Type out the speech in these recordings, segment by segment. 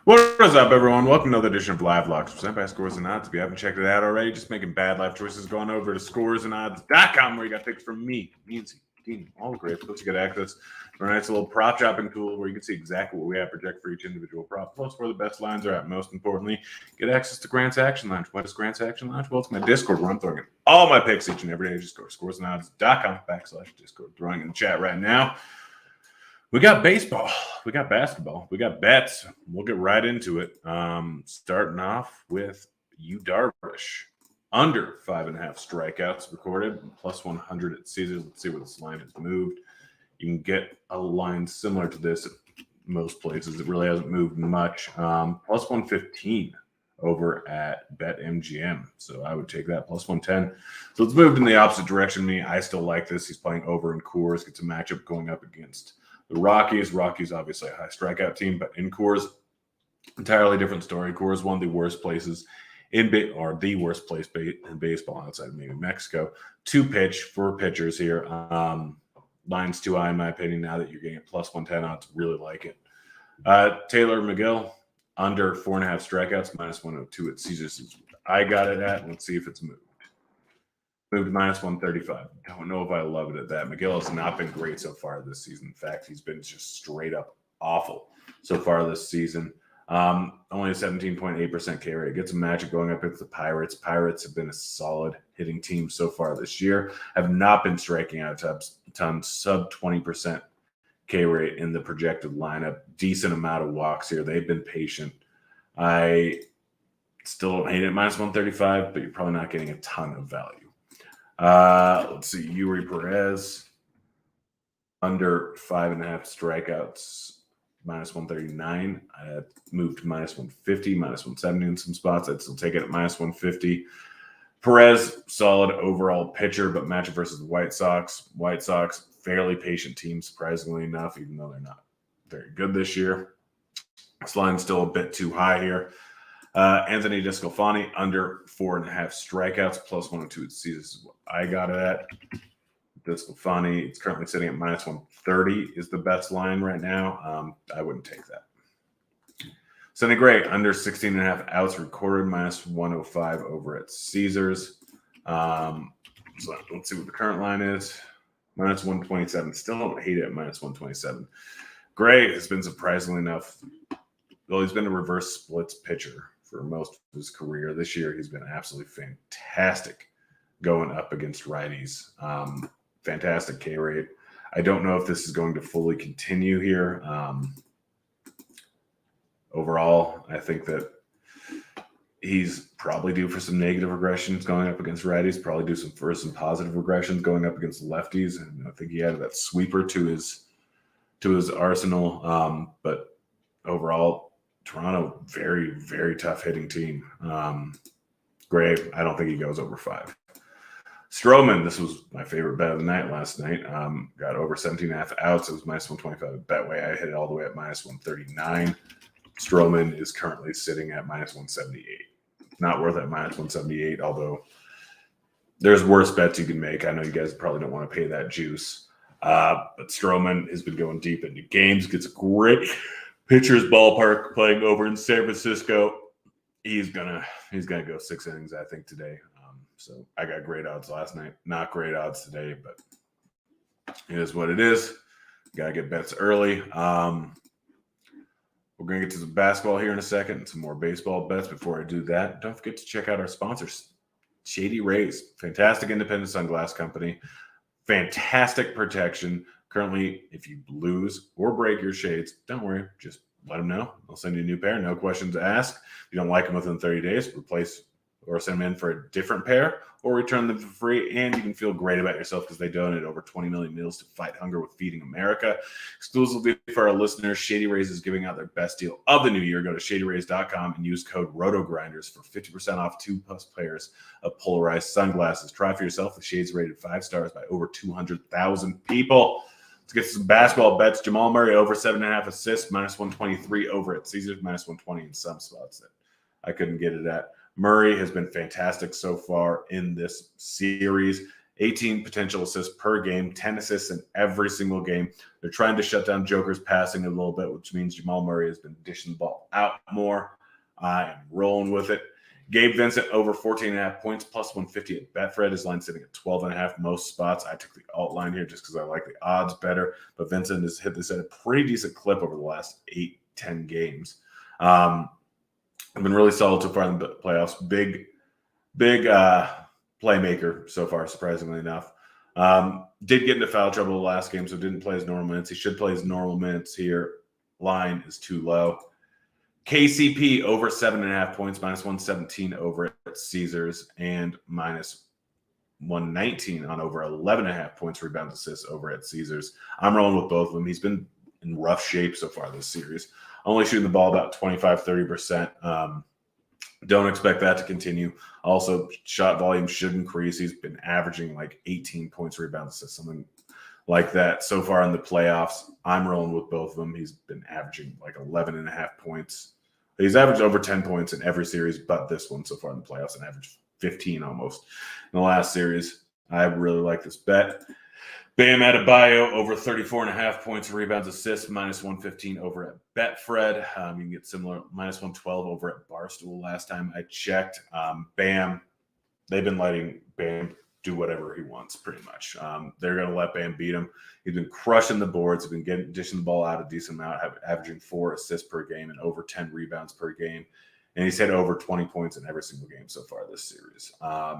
What is up, everyone? Welcome to another edition of Live Locks, presented by Scores and Odds. If you haven't checked it out already, just making bad life choices, going over to scoresandodds.com where you got picks from me, Nancy, Dean, all the great folks. You get access to a nice little prop shopping tool where you can see exactly what we have project for each individual prop, plus where the best lines are at. Most importantly, get access to Grant's Action Lounge. What is Grant's Action Lounge? Well, it's my Discord where I'm throwing in all my picks each and every day. Just go to scoresandodds.com/Discord. Throwing in the chat right now. We got baseball, we got basketball, we got bets. We'll get right into it. Starting off with Yu Darvish. Under 5.5 strikeouts recorded, plus 100 at Caesars. Let's see where this line has moved. You can get a line similar to this at most places. It really hasn't moved much. Plus 115 over at BetMGM. So I would take that plus 110. So it's moved in the opposite direction of me. I still like this. He's playing over in Coors. Gets a matchup going up against the Rockies. Rockies, obviously a high strikeout team, but in Coors, entirely different story. Coors, one of the worst places the worst place in baseball outside of maybe Mexico to pitch for pitchers here. Line's too high, in my opinion, now that you're getting it plus 110 odds. Really like it. Taylor McGill, under 4.5 strikeouts, minus 102 at Caesars. I got it at. Let's see if it's moved. Moved minus 135. Don't know if I love it at that. McGill has not been great so far this season. In fact, he's been just straight up awful so far this season. Only a 17.8% K rate. Gets a matchup going up against the Pirates. Pirates have been a solid hitting team so far this year. Have not been striking out a ton. Sub 20% K rate in the projected lineup. Decent amount of walks here. They've been patient. I still don't hate it minus 135, but you're probably not getting a ton of value. Let's see. Yuri Perez under 5.5 strikeouts, minus 139. I moved to minus 150, minus 170 in some spots. I'd still take it at minus 150. Perez, solid overall pitcher, but matchup versus the White Sox. White Sox, fairly patient team, surprisingly enough, even though they're not very good this year. This line's still a bit too high here. Anthony DeSclafani, under 4.5 strikeouts, plus 102 at Caesars is what I got it at. DeSclafani, it's currently sitting at minus 130 is the best line right now. I wouldn't take that. Sonny Gray, under 16.5 outs recorded, minus 105 over at Caesars. So let's see what the current line is. Minus 127. Still don't hate it at minus 127. Gray has been surprisingly enough, well, he's been a reverse splits pitcher for most of his career. This year, he's been absolutely fantastic going up against righties. Fantastic K rate. I don't know if this is going to fully continue here. Overall, I think that he's probably due for some negative regressions going up against righties, probably due for some positive regressions going up against lefties. And I think he added that sweeper to his arsenal. But overall, Toronto, very, very tough hitting team. Gray, I don't think he goes over 5. Stroman, this was my favorite bet of the night last night. Got over 17.5 outs. It was minus 125 at Betway. I hit it all the way at minus 139. Stroman is currently sitting at minus 178. Not worth at minus 178, although there's worse bets you can make. I know you guys probably don't want to pay that juice. But Stroman has been going deep into games, gets a great pitcher's ballpark playing over in San Francisco. He's gonna go 6 innings, I think, today. So I got great odds last night. Not great odds today, but it is what it is. Got to get bets early. We're going to get to some basketball here in a second and some more baseball bets. Before I do that, don't forget to check out our sponsors. Shady Rays, fantastic independent sunglass company. Fantastic protection. Currently, if you lose or break your shades, don't worry. Just let them know. They'll send you a new pair. No questions asked. If you don't like them within 30 days, replace or send them in for a different pair or return them for free. And you can feel great about yourself because they donate over 20 million meals to fight hunger with Feeding America. Exclusively for our listeners, Shady Rays is giving out their best deal of the new year. Go to shadyrays.com and use code ROTOGRINDERS for 50% off 2+ pairs of polarized sunglasses. Try for yourself. The shades rated 5 stars by over 200,000 people. Let's get some basketball bets. Jamal Murray over 7.5 assists, minus 123 over at Caesars, minus 120 in some spots that I couldn't get it at. Murray has been fantastic so far in this series. 18 potential assists per game, 10 assists in every single game. They're trying to shut down Joker's passing a little bit, which means Jamal Murray has been dishing the ball out more. I am rolling with it. Gabe Vincent over 14.5 points, plus 150 at Betfred. His line sitting at 12.5 most spots. I took the alt line here just because I like the odds better. But Vincent has hit this at a pretty decent clip over the last 8-10 games. I've been really solid so far in the playoffs. Big playmaker so far, surprisingly enough. Did get into foul trouble the last game, so didn't play his normal minutes. He should play his normal minutes here. Line is too low. KCP over 7.5 points, minus 117 over at Caesars, and minus 119 on over 11.5 points, rebounds, assists over at Caesars. I'm rolling with both of them. He's been in rough shape so far this series. Only shooting the ball about 25-30%. Don't expect that to continue. Also, shot volume should increase. He's been averaging like 18 points, rebounds, assists, something like that so far in the playoffs. I'm rolling with both of them. He's been averaging like 11.5 points. He's averaged over 10 points in every series but this one so far in the playoffs, and averaged 15 almost in the last series. I really like this bet. Bam Adebayo over 34.5 points, rebounds, assists, minus 115 over at Betfred. You can get similar, minus 112 over at Barstool last time I checked. Bam, they've been letting Bam do whatever he wants pretty much. They're going to let Bam beat him. He's been crushing the boards. He's been dishing the ball out a decent amount, averaging 4 assists per game and over 10 rebounds per game. And he's hit over 20 points in every single game so far this series.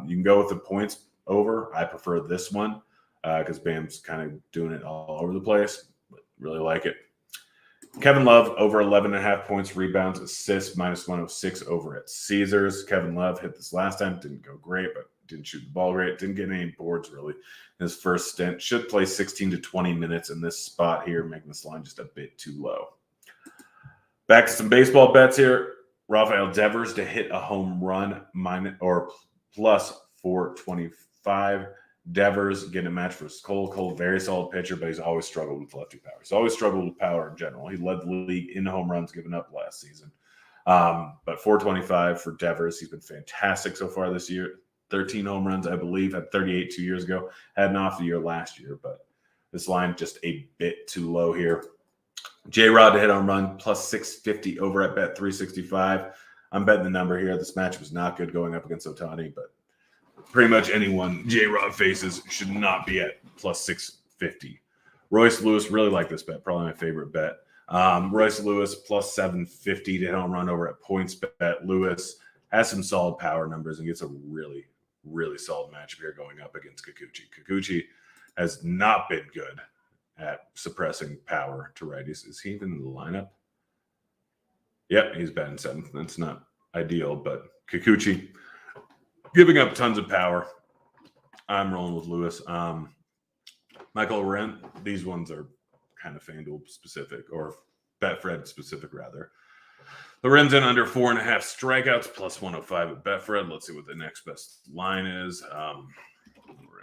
You can go with the points over. I prefer this one because Bam's kind of doing it all over the place. But really like it. Kevin Love over 11.5 points, rebounds, assists, minus 106 over at Caesars. Kevin Love hit this last time. Didn't go great, but didn't shoot the ball great. Didn't get any boards really in his first stint. Should play 16 to 20 minutes in this spot here, making this line just a bit too low. Back to some baseball bets here. Rafael Devers to hit a home run, plus 425. Devers getting a match for Cole. Cole, very solid pitcher, but he's always struggled with lefty power. He's always struggled with power in general. He led the league in home runs given up last season. But 425 for Devers. He's been fantastic so far this year. 13 home runs, I believe, had 38 2 years ago. Had an off the year last year, but this line just a bit too low here. J-Rod to hit home run, plus 650 over at Bet 365. I'm betting the number here. This match was not good going up against Ohtani, but pretty much anyone J-Rod faces should not be at plus 650. Royce Lewis, really like this bet. Probably my favorite bet. Royce Lewis, plus 750 to hit home run over at PointsBet. Lewis has some solid power numbers and gets a really, really solid matchup here going up against Kikuchi. Kikuchi has not been good at suppressing power to righties. Is he even in the lineup? Yep, he's batting 7th. That's not ideal, but Kikuchi giving up tons of power. I'm rolling with Lewis. Michael Loren, these ones are kind of FanDuel specific, or Betfred specific, rather. Lorenzen under 4.5 strikeouts, plus 105 at Betfred. Let's see what the next best line is.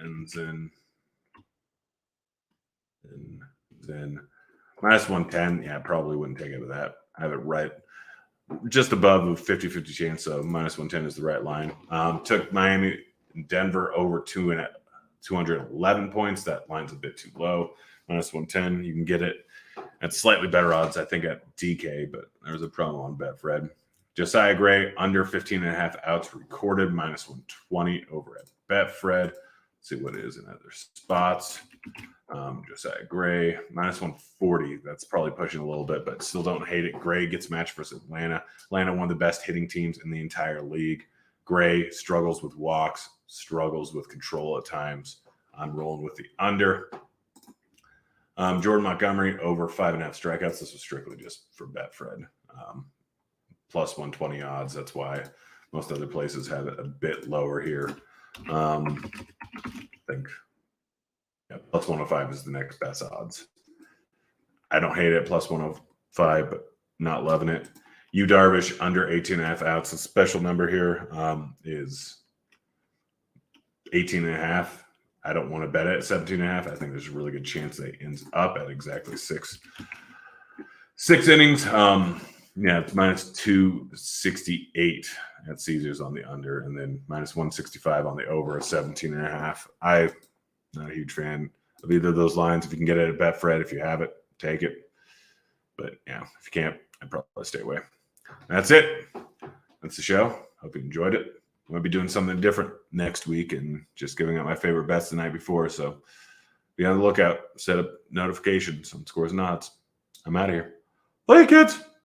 Lorenzen minus 110. Yeah, probably wouldn't take it with that. I have it right just above a 50-50 chance, so minus 110 is the right line. Took Miami and Denver over 211 points. That line's a bit too low. Minus 110, you can get it at slightly better odds, I think, at DK, but there's a promo on Betfred. Josiah Gray under 15.5 outs recorded, minus 120 over at Betfred. Let's see what it is in other spots. Josiah Gray, minus 140. That's probably pushing a little bit, but still don't hate it. Gray gets matched versus Atlanta. Atlanta, one of the best hitting teams in the entire league. Gray struggles with walks, struggles with control at times. I'm rolling with the under. Jordan Montgomery over 5.5 strikeouts. This was strictly just for Betfred. Plus 120 odds. That's why most other places have it a bit lower here. I think plus 105 is the next best odds. I don't hate it, plus 105, but not loving it. Yu Darvish under 18.5 outs. The special number here is 18.5. I don't want to bet it at 17.5. I think there's a really good chance that it ends up at exactly six innings. It's minus 268. at Caesars on the under, and then -165 on the over, 17.5. I'm not a huge fan of either of those lines. If you can get it at Betfred, if you have it, take it. But yeah, if you can't, I'd probably stay away. That's it. That's the show. Hope you enjoyed it. I'm going to be doing something different next week and just giving out my favorite bets the night before. So be on the lookout. Set up notifications on Scores and Odds. I'm out of here. Play, kids.